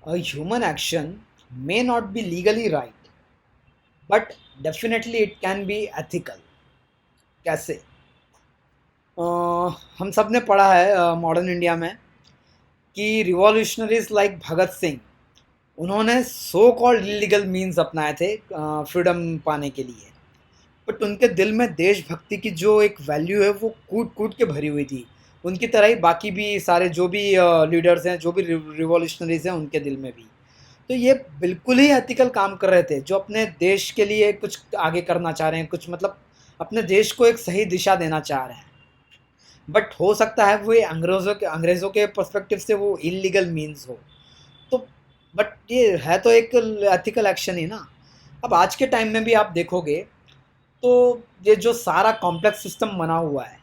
A human action may not be legally right, but definitely it can be ethical. कैसे? अ, हम सब ने पढ़ा है मॉडर्न इंडिया में कि रिवॉल्यूशनरीज लाइक भगत सिंह, उन्होंने सो कॉल्ड इलीगल मीन्स अपनाए थे फ्रीडम पाने के लिए। बट उनके दिल में देशभक्ति की जो एक वैल्यू है वो कूट कूट के भरी हुई थी। उनकी तरह ही बाकी भी सारे जो भी लीडर्स हैं, जो भी रिवॉल्यूशनरीज हैं, उनके दिल में भी। तो ये बिल्कुल ही एथिकल काम कर रहे थे, जो अपने देश के लिए कुछ आगे करना चाह रहे हैं, कुछ मतलब अपने देश को एक सही दिशा देना चाह रहे हैं। बट हो सकता है वो ये अंग्रेज़ों के पर्सपेक्टिव से वो इलीगल मीन्स हो। तो बट ये है तो एक एथिकल एक्शन ही ना। अब आज के टाइम में भी आप देखोगे तो ये जो सारा कॉम्प्लेक्स सिस्टम बना हुआ है,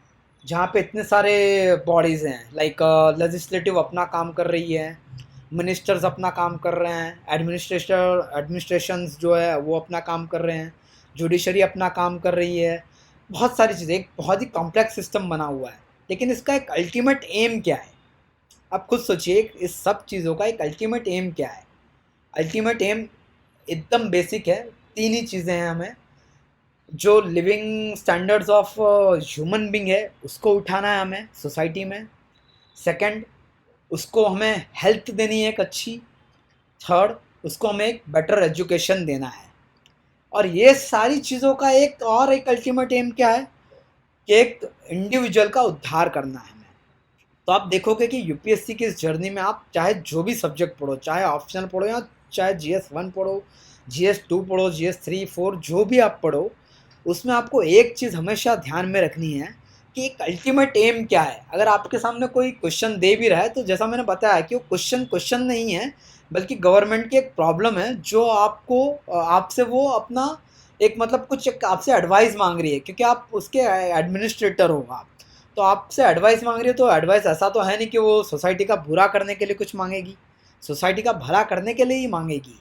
जहाँ पे इतने सारे बॉडीज़ हैं, लाइक लेजिस्लेटिव अपना काम कर रही है, मिनिस्टर्स अपना काम कर रहे हैं, एडमिनिस्ट्रेशंस जो है वो अपना काम कर रहे हैं, जुडिशरी अपना काम कर रही है। बहुत सारी चीज़ें, एक बहुत ही कॉम्प्लेक्स सिस्टम बना हुआ है। लेकिन इसका एक अल्टीमेट एम क्या है? आप खुद सोचिए, इस सब चीज़ों का एक अल्टीमेट एम क्या है? अल्टीमेट एम एकदम बेसिक है। तीन ही चीज़ें हैं हमें। जो living standards of human being है उसको उठाना है हमें सोसाइटी में। सेकंड, उसको हमें हेल्थ देनी है एक अच्छी। थर्ड, उसको हमें एक बेटर एजुकेशन देना है। और ये सारी चीज़ों का एक अल्टीमेट एम क्या है? कि एक इंडिविजुअल का उद्धार करना है हमें। तो आप देखोगे कि यूपीएससी की इस जर्नी में आप चाहे जो भी सब्जेक्ट पढ़ो, चाहे ऑप्शनल पढ़ो या चाहे जीएस 1 पढ़ो, जीएस 2 पढ़ो, जीएस 3 4 जो भी आप पढ़ो, उसमें आपको एक चीज़ हमेशा ध्यान में रखनी है कि एक अल्टीमेट एम क्या है। अगर आपके सामने कोई क्वेश्चन दे भी रहा है तो जैसा मैंने बताया कि वो क्वेश्चन क्वेश्चन नहीं है, बल्कि गवर्नमेंट की एक प्रॉब्लम है जो आपको आपसे वो अपना एक मतलब कुछ एक आपसे एडवाइस मांग रही है, क्योंकि आप उसके एडमिनिस्ट्रेटर हो आप। तो आपसे एडवाइस मांग रही है, तो एडवाइस ऐसा तो है नहीं कि वो सोसाइटी का बुरा करने के लिए कुछ मांगेगी, सोसाइटी का भला करने के लिए ही मांगेगी।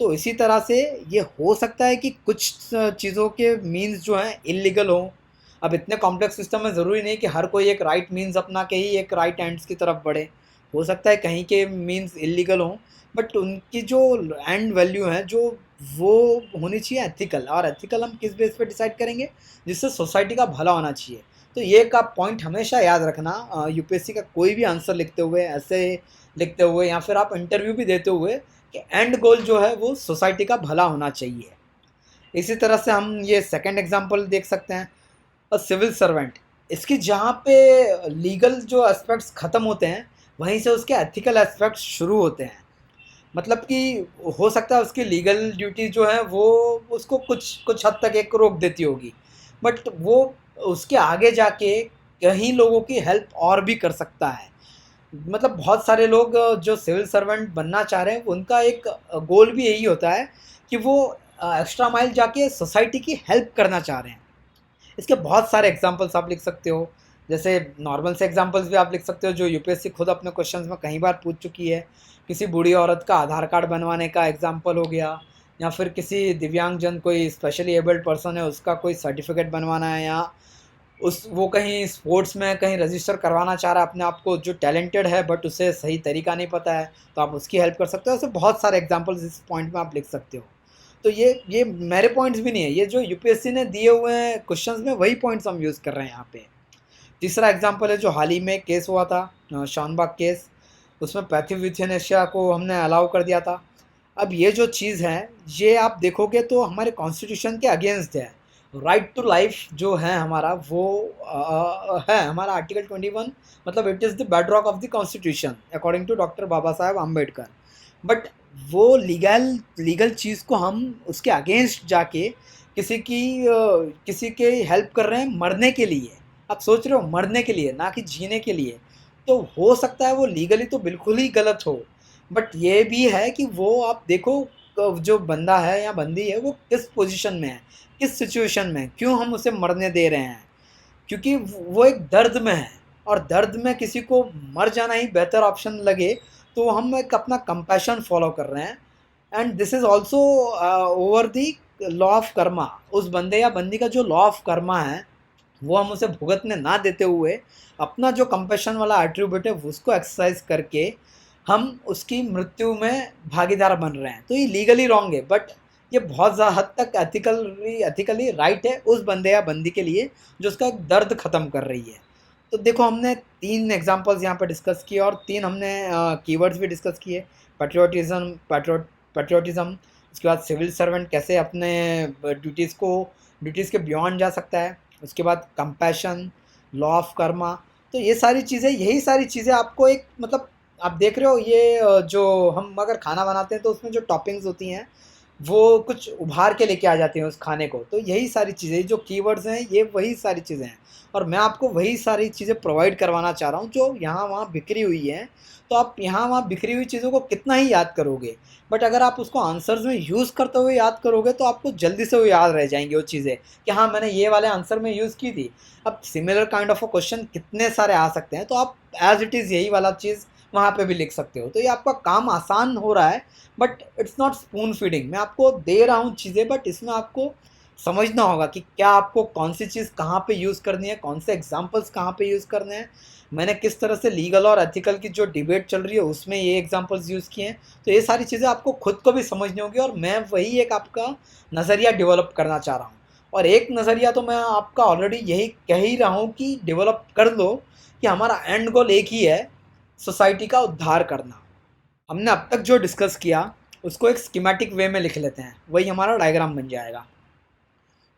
तो इसी तरह से ये हो सकता है कि कुछ चीज़ों के मीन्स जो हैं इलीगल हों। अब इतने कॉम्प्लेक्स सिस्टम में ज़रूरी नहीं कि हर कोई एक राइट मीन्स अपना के ही एक राइट एंड्स की तरफ बढ़े। हो सकता है कहीं के मीन्स इलीगल हों, बट उनकी जो एंड वैल्यू है जो वो होनी चाहिए एथिकल। और एथिकल हम किस बेस पे डिसाइड करेंगे? जिससे सोसाइटी का भला होना चाहिए। तो ये एक आप पॉइंट हमेशा याद रखना यूपीएससी का कोई भी आंसर लिखते हुए, ऐसे लिखते हुए या फिर आप इंटरव्यू भी देते हुए, कि एंड गोल जो है वो सोसाइटी का भला होना चाहिए। इसी तरह से हम ये सेकंड एग्जांपल देख सकते हैं, सिविल सर्वेंट। इसकी जहाँ पे लीगल जो एस्पेक्ट्स ख़त्म होते हैं, वहीं से उसके एथिकल एस्पेक्ट्स शुरू होते हैं। मतलब कि हो सकता है उसकी लीगल ड्यूटी जो है वो उसको कुछ कुछ हद तक एक रोक देती होगी, बट वो उसके आगे जाके कहीं लोगों की हेल्प और भी कर सकता है। मतलब बहुत सारे लोग जो सिविल सर्वेंट बनना चाह रहे हैं, उनका एक गोल भी यही होता है कि वो एक्स्ट्रा माइल जाके सोसाइटी की हेल्प करना चाह रहे हैं। इसके बहुत सारे एग्जांपल्स आप लिख सकते हो। जैसे नॉर्मल से एग्जांपल्स भी आप लिख सकते हो जो यूपीएससी खुद अपने क्वेश्चंस में कई बार पूछ चुकी है। किसी बूढ़ी औरत का आधार कार्ड बनवाने का एग्जांपल हो गया, या फिर किसी दिव्यांगजन, कोई स्पेशली एबल्ड पर्सन है, उसका कोई सर्टिफिकेट बनवाना है, या उस वो कहीं स्पोर्ट्स में कहीं रजिस्टर करवाना चाह रहा है अपने आप को, जो टैलेंटेड है बट उसे सही तरीका नहीं पता है, तो आप उसकी हेल्प कर सकते हो। ऐसे बहुत सारे एग्जांपल्स इस पॉइंट में आप लिख सकते हो। तो ये मेरे पॉइंट्स भी नहीं है, ये जो यूपीएससी ने दिए हुए हैं क्वेश्चंस में वही पॉइंट्स हम यूज़ कर रहे हैं यहाँ पे। तीसरा एग्जांपल है जो हाल ही में केस हुआ था, शानबाग केस। उसमें पैथिव यूथेनेशिया को हमने अलाउ कर दिया था। अब ये जो चीज़ है, ये आप देखोगे तो हमारे कॉन्स्टिट्यूशन के अगेंस्ट है। राइट टू लाइफ जो है हमारा, वो है हमारा आर्टिकल 21। मतलब it is the bedrock of the constitution according to doctor Baba Saheb Ambedkar. But वो लीगल चीज़ को हम उसके अगेंस्ट जाके किसी के हेल्प कर रहे हैं मरने के लिए। आप सोच रहे हो, मरने के लिए, ना कि जीने के लिए। तो हो सकता है वो लीगली तो बिल्कुल ही गलत हो, बट ये भी है कि वो आप देखो जो बंदा है या बंदी है वो किस पोजीशन में है, किस सिचुएशन में, क्यों हम उसे मरने दे रहे हैं? क्योंकि वो एक दर्द में है, और दर्द में किसी को मर जाना ही बेहतर ऑप्शन लगे, तो हम एक अपना कंपैशन फॉलो कर रहे हैं। And this is also over the law of Karma. उस बंदे या बंदी का जो लॉ ऑफ कर्मा है, वो हम उसे भुगतने ना देते हुए अपना जो कंपैशन वाला एट्रीब्यूट है उसको एक्सरसाइज करके हम उसकी मृत्यु में भागीदार बन रहे हैं, तो ये लीगली रॉन्ग है, बट ये बहुत ज़्यादा हद तक एथिकली राइट है उस बंदे या बंदी के लिए जो उसका दर्द ख़त्म कर रही है। तो देखो, हमने 3 एग्ज़ाम्पल्स यहाँ पे डिस्कस किए और 3 हमने कीवर्ड्स भी डिस्कस किए। पैट्रियोटिज़्म, उसके बाद सिविल सर्वेंट कैसे अपने ड्यूटीज़ के बियॉन्ड जा सकता है, उसके बाद कंपैशन, लॉ ऑफ कर्मा। तो ये सारी चीज़ें, यही सारी चीज़ें आपको एक मतलब आप देख रहे हो ये जो हम अगर खाना बनाते हैं तो उसमें जो टॉपिंग्स होती हैं वो कुछ उभार के लेके आ जाती हैं उस खाने को। तो यही सारी चीज़ें जो कीवर्ड्स हैं, ये वही सारी चीज़ें हैं और मैं आपको वही सारी चीज़ें प्रोवाइड करवाना चाह रहा हूँ जो यहाँ वहाँ बिखरी हुई हैं। तो आप यहाँ वहाँ बिखरी हुई चीज़ों को कितना ही याद करोगे, बट अगर आप उसको आंसर्स में यूज़ करते हुए याद करोगे तो आपको जल्दी से वो याद रह जाएंगी वो चीज़ें कि हाँ, मैंने ये वाले आंसर में यूज़ की थी। अब similar kind of a question कितने सारे आ सकते हैं, तो आप एज इट इज़ यही वाला चीज़ वहाँ पे भी लिख सकते हो। तो ये आपका काम आसान हो रहा है, but it's not spoon feeding. मैं आपको दे रहा हूँ चीज़ें, बट इसमें आपको समझना होगा कि क्या आपको कौन सी चीज़ कहाँ पे यूज़ करनी है, कौन से एग्जांपल्स कहाँ पे यूज़ करने हैं। मैंने किस तरह से लीगल और एथिकल की जो डिबेट चल रही है उसमें ये एग्जांपल्स यूज़ किए हैं। तो ये सारी चीज़ें आपको खुद को भी समझनी होगी और मैं वही एक आपका नज़रिया डेवलप करना चाह रहा हूँ। और एक नज़रिया तो मैं आपका ऑलरेडी यही कह ही रहा हूँ कि डेवलप कर लो कि हमारा एंड गोल एक ही है, सोसाइटी का उद्धार करना। हमने अब तक जो डिस्कस किया उसको एक स्कीमेटिक वे में लिख लेते हैं, वही हमारा डायग्राम बन जाएगा।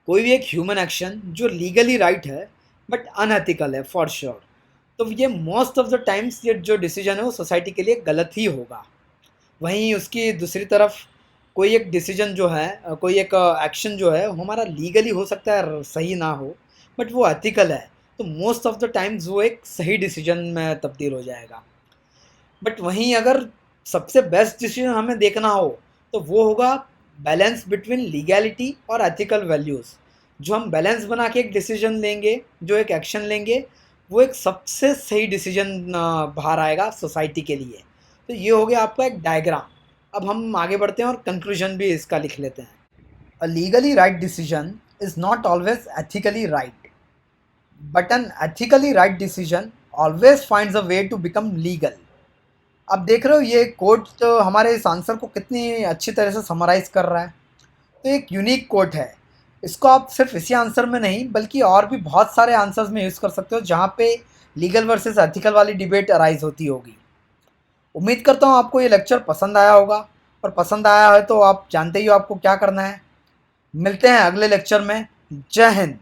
कोई भी एक ह्यूमन एक्शन जो लीगली राइट है बट अनएथिकल है फॉर श्योर, तो ये मोस्ट ऑफ द टाइम्स ये जो डिसीजन है वो सोसाइटी के लिए गलत ही होगा। वहीं उसकी दूसरी तरफ कोई एक डिसीजन जो है, कोई एक एक्शन जो है वो हमारा लीगली हो सकता है सही ना हो, बट वो एथिकल है, तो मोस्ट ऑफ द टाइम्स वो एक सही डिसीजन में तब्दील हो जाएगा। बट वहीं अगर सबसे बेस्ट डिसीजन हमें देखना हो तो वो होगा बैलेंस बिटवीन लीगैलिटी और एथिकल वैल्यूज़। जो हम बैलेंस बना के एक डिसीजन लेंगे, जो एक एक्शन लेंगे, वो एक सबसे सही डिसीजन बाहर आएगा सोसाइटी के लिए। तो ये हो गया आपका एक डायग्राम। अब हम आगे बढ़ते हैं और कंक्लूजन भी इसका लिख लेते हैं। A legally right decision is not always ethically right, but an ethically right decision always finds a way to become legal. अब देख रहे हो ये कोट तो हमारे इस आंसर को कितनी अच्छी तरह से समराइज़ कर रहा है। तो एक यूनिक कोट है, इसको आप सिर्फ इसी आंसर में नहीं बल्कि और भी बहुत सारे आंसर्स में यूज़ कर सकते हो जहाँ पे लीगल वर्सेस एथिकल वाली डिबेट अराइज होती होगी। उम्मीद करता हूँ आपको ये लेक्चर पसंद आया होगा, और पसंद आया है तो आप जानते ही हो आपको क्या करना है। मिलते हैं अगले लेक्चर में। जय हिंद।